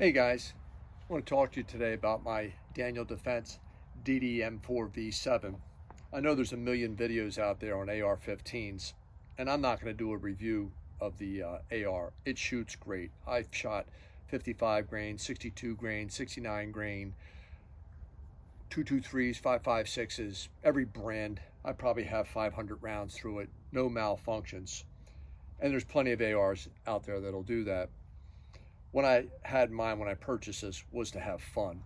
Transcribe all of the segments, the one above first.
Hey guys, I want to talk to you today about my Daniel Defense DDM4V7. I know there's a million videos out there on AR-15s, and I'm not going to do a review of the AR. It shoots great. I've shot 55 grain, 62 grain, 69 grain, 223s, 5.56s, every brand. I probably have 500 rounds through it, no malfunctions. And there's plenty of ARs out there that'll do that. When I had mine, when I purchased this, was to have fun.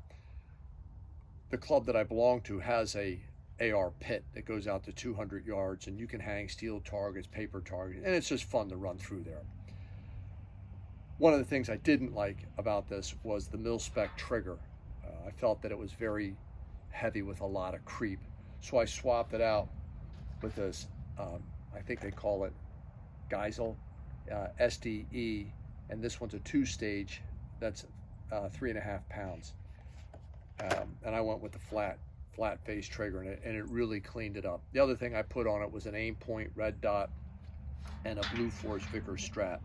The club that I belong to has a AR pit that goes out to 200 yards, and you can hang steel targets, paper targets, and it's just fun to run through there. One of the things I didn't like about this was the mil-spec trigger. I felt that it was very heavy with a lot of creep, so I swapped it out with this, I think they call it Geisel SDE, and this one's a two-stage that's 3.5 pounds, and I went with the flat face trigger, and it really cleaned it up. The other thing I put on it was an aim point red dot and a Blue Force Vickers strap.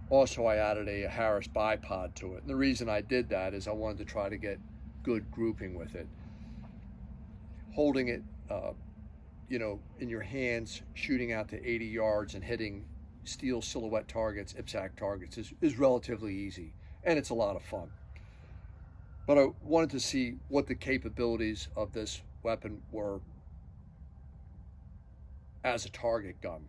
Also, I added a Harris bipod to it, and the reason I did that is I wanted to try to get good grouping with it. Holding it in your hands, shooting out to 80 yards and hitting steel silhouette targets, IPSAC targets is relatively easy, and it's a lot of fun. But I wanted to see what the capabilities of this weapon were as a target gun.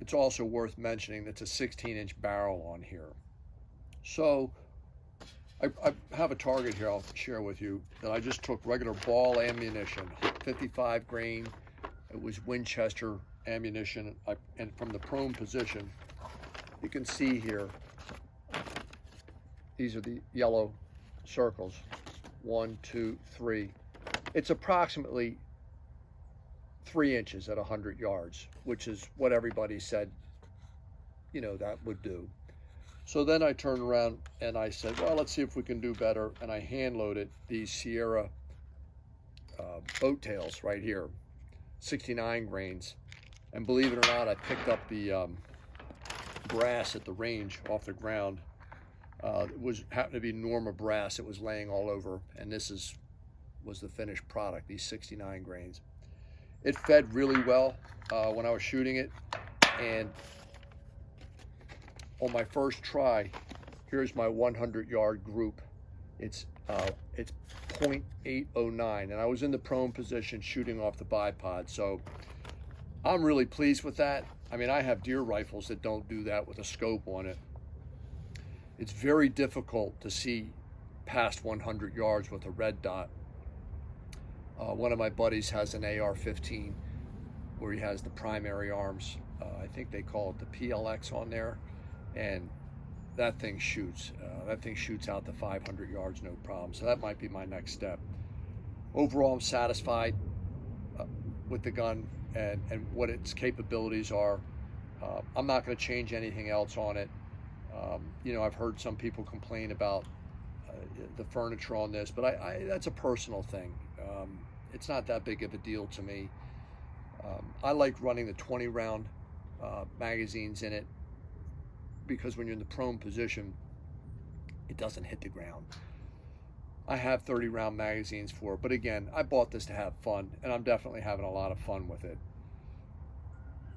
It's also worth mentioning that's a 16-inch barrel on here. So I have a target here I'll share with you that I just took regular ball ammunition, 55 grain. It was Winchester ammunition, and from the prone position, you can see here, these are the yellow circles, 1, 2, 3. It's approximately 3 inches at 100 yards, which is what everybody said, that would do. So then I turned around and I said, well, let's see if we can do better, and I hand loaded these Sierra boat tails right here, 69 grains. And believe it or not, I picked up the brass at the range off the ground. It happened to be Norma brass. It was laying all over, and this was the finished product, these 69 grains. It fed really well when I was shooting it, and on my first try, here's my 100-yard group. It's 0.809, and I was in the prone position shooting off the bipod, so I'm really pleased with that. I mean, I have deer rifles that don't do that with a scope on it. It's very difficult to see past 100 yards with a red dot. One of my buddies has an AR-15 where he has the primary arms. I think they call it the PLX on there, and that thing shoots. That thing shoots out to 500 yards, no problem. So that might be my next step. Overall, I'm satisfied with the gun and what its capabilities are. I'm not going to change anything else on it. I've heard some people complain about the furniture on this, but that's a personal thing. It's not that big of a deal to me. I like running the 20-round magazines in it because when you're in the prone position, it doesn't hit the ground. I have 30-round magazines for it, but again, I bought this to have fun, and I'm definitely having a lot of fun with it.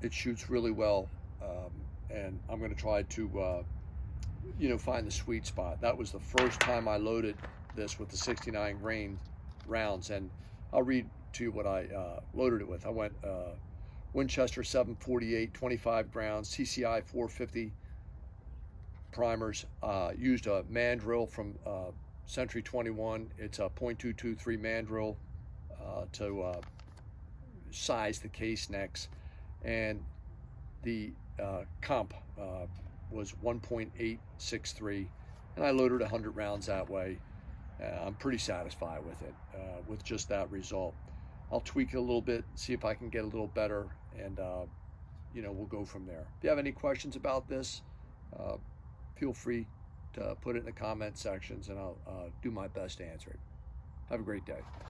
It shoots really well, and I'm going to try to, find the sweet spot. That was the first time I loaded this with the 69 grain rounds, and I'll read to you what I loaded it with. I went Winchester 748, 25 rounds, CCI 450 primers, used a mandrel from Century 21. It's a .223 mandrel to size the case necks, and the comp was 1.863, and I loaded 100 rounds that way. I'm pretty satisfied with it, with just that result. I'll tweak it a little bit, see if I can get a little better, and we'll go from there. If you have any questions about this, feel free to put it in the comment sections, and I'll do my best to answer it. Have a great day.